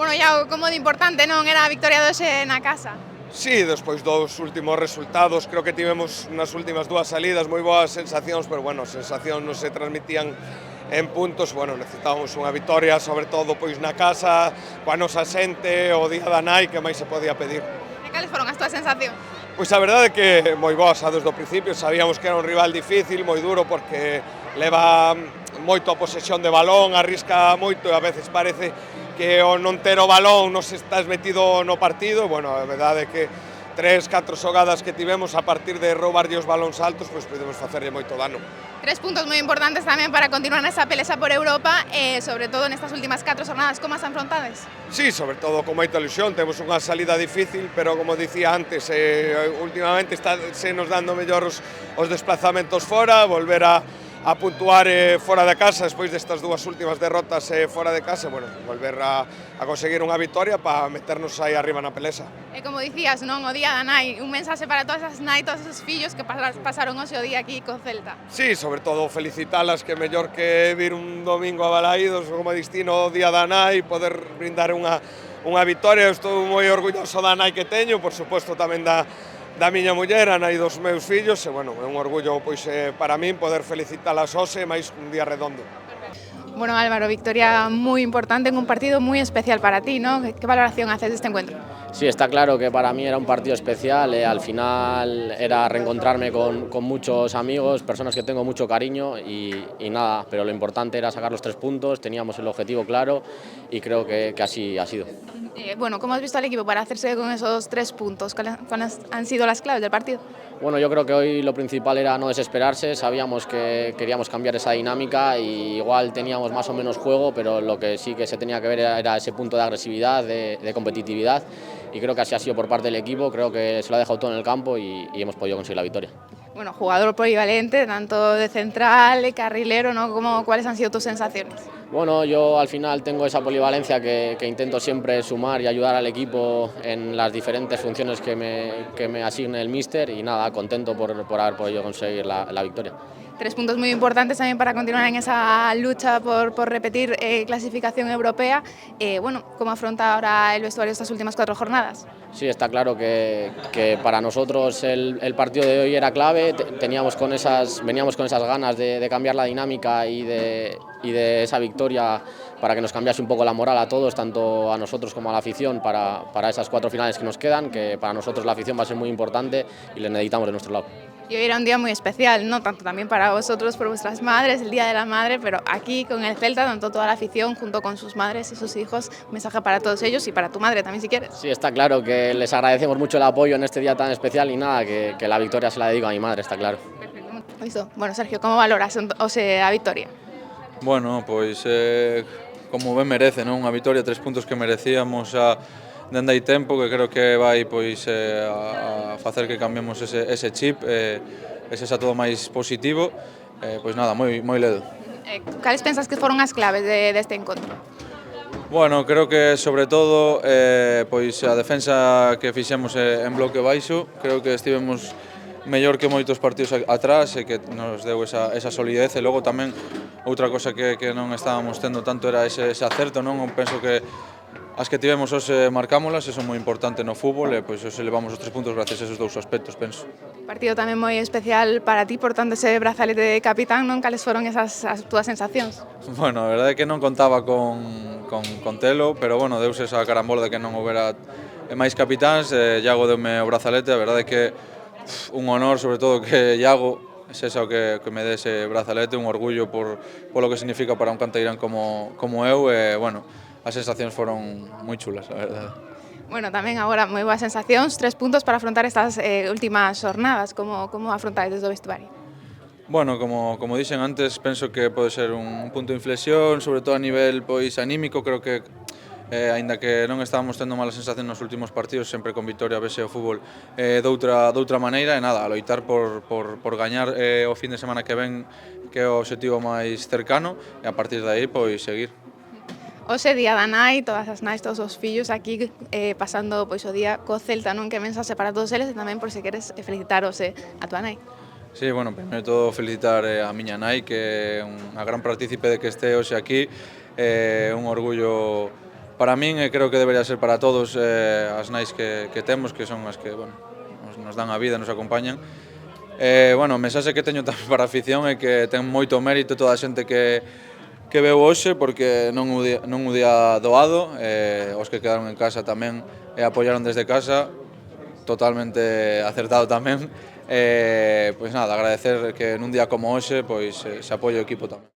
Bueno, Iago, como de importante non era a victoria de hoxe na casa? Sí, despois dos últimos resultados, creo que tivemos nas últimas dúas salidas moi boas sensacións, pero bueno, as sensacións non se transmitían en puntos, bueno, necesitábamos unha victoria, sobre todo pois na casa, coa nosa xente, o día da nai, que máis se podía pedir. E cales foron as túas sensacións? Pois a verdade é que moi boas, desde o principio sabíamos que era un rival difícil, moi duro, porque leva moito a posesión de balón, arrisca moito e a veces parece que ao non ter o balón non se estás metido no partido. Bueno, a verdade é que 3-4 xogadas que tivemos a partir de roubarlle os balóns altos, pois podemos facerlle moito dano. 3 puntos moi importantes tamén para continuar nesa pelesa por Europa e, sobre todo, nestas últimas 4 jornadas, como as afrontades? Sí, sobre todo con moita ilusión, temos unha salida difícil, pero como dicía antes, últimamente se nos dando mellor os desplazamentos fora, volver a puntuar fora de casa despois destas dúas últimas derrotas fora de casa, bueno, volver a conseguir unha victoria para meternos aí arriba na pelesa. E como dicías, non, o día da nai, un mensaxe para todas as nai, todos os fillos que pasaron hoxe o día aquí co Celta. Sí, sobre todo felicitalas, que mellor que vir un domingo a Balaídos como destino o día da nai, poder brindar unha victoria. Eu estou moi orgulloso da nai que teño, por suposto tamén da miña muller, a nai dos meus fillos, e bueno, é un orgullo pois para min poder felicitalas hoxe, máis un día redondo. Bueno, Álvaro, victoria moi importante en un partido moi especial para ti, ¿no? Que valoración haces deste encuentro? Sí, está claro que para mí era un partido especial, al final era reencontrarme con muchos amigos, personas que tengo mucho cariño y nada, pero lo importante era sacar los 3 puntos, teníamos el objetivo claro y creo que así ha sido. Bueno, ¿cómo has visto al equipo para hacerse con esos 3 puntos? ¿Cuáles han sido las claves del partido? Bueno, yo creo que hoy lo principal era no desesperarse, sabíamos que queríamos cambiar esa dinámica y igual teníamos más o menos juego, pero lo que sí que se tenía que ver era ese punto de agresividad, de competitividad, y creo que así ha sido por parte del equipo, creo que se lo ha dejado todo en el campo y hemos podido conseguir la victoria. Bueno, jugador polivalente, tanto de central, carrilero, ¿no? ¿Cuáles han sido tus sensaciones? Bueno, yo al final tengo esa polivalencia que intento siempre sumar y ayudar al equipo en las diferentes funciones que me asigne el míster y nada, contento por haber podido conseguir la victoria. 3 puntos muy importantes también para continuar en esa lucha por repetir clasificación europea. Bueno, ¿cómo afronta ahora el vestuario estas últimas 4 jornadas? Sí, está claro que para nosotros el partido de hoy era clave, veníamos con esas ganas de cambiar la dinámica y de esa victoria para que nos cambiase un poco la moral a todos, tanto a nosotros como a la afición, para esas 4 finales que nos quedan, que para nosotros la afición va a ser muy importante y le necesitamos de nuestro lado. Y hoy era un día muy especial, ¿no? Tanto también para vosotros, por vuestras madres, el Día de la Madre, pero aquí con el Celta, tanto toda la afición, junto con sus madres y sus hijos, un mensaje para todos ellos y para tu madre también, si quieres. Sí, está claro que les agradecemos mucho el apoyo en este día tan especial y nada, que la victoria se la dedico a mi madre, está claro. Perfecto. Listo. Bueno, Sergio, ¿cómo valoras a victoria? Bueno, pois como ben merece, non? Unha victoria, 3 puntos que merecíamos dende hai tempo, que creo que vai pois a facer que cambiemos ese chip, ese xa todo máis positivo, pois nada, moi ledo. Cales pensas que foron as claves deste encontro? Bueno, creo que sobre todo pois a defensa que fixemos en bloque baixo, creo que estivemos mellor que moitos partidos atrás e que nos deu esa solidez, e logo tamén outra cosa que non estábamos tendo tanto era ese acerto, non? Penso que as que tivemos hoxe marcámolas, eso é moi importante no fútbol, e pois hoxe levamos os 3 puntos gracias a esos 2 aspectos, penso. Partido tamén moi especial para ti, portando ese brazalete de capitán, non? Cales foron as túas sensacións? Bueno, a verdade é que non contaba con telo, pero bueno, deuse esa carambola de que non houbera máis capitáns, Iago deume o brazalete, a verdade é que un honor, sobre todo que Iago sexa o que me dé ese brazalete, un orgullo polo que significa para un canteirán como eu, e bueno, as sensacións foron moi chulas, a verdade. Bueno, tamén agora moi boas sensacións, 3 puntos para afrontar estas últimas jornadas, como afrontáis desde o vestuario? Bueno, como dixen antes, penso que pode ser un punto de inflexión, sobre todo a nivel pois anímico, creo que aínda que non estábamos tendo malas sensacións nos últimos partidos, sempre con victoria vese o fútbol doutra maneira, e nada, a loitar por gañar o fin de semana que ven, que é o obxectivo máis cercano, e a partir de aí pois seguir. Hoxe, día da nai, todas as nais, todos os fillos aquí pasando pois o día co Celta, non? Que mensaxe para todos eles, e tamén por se queres felicitar hoxe a tua nai. Sí, bueno, primeiro de todo felicitar a miña nai, que é unha gran partícipe de que este hoxe aquí, un orgullo para min e creo que debería ser para todos as nais que temos, que son as que bueno, nos dan a vida, nos acompañan. Bueno, o mensaxe que teño tamén para a afición é que ten moito mérito toda a xente que veu hoxe, porque non o día doado, os que quedaron en casa tamén e apoiaron desde casa, totalmente acertado tamén. Pois nada, agradecer que nun día como hoxe pois se apoie o equipo tamén.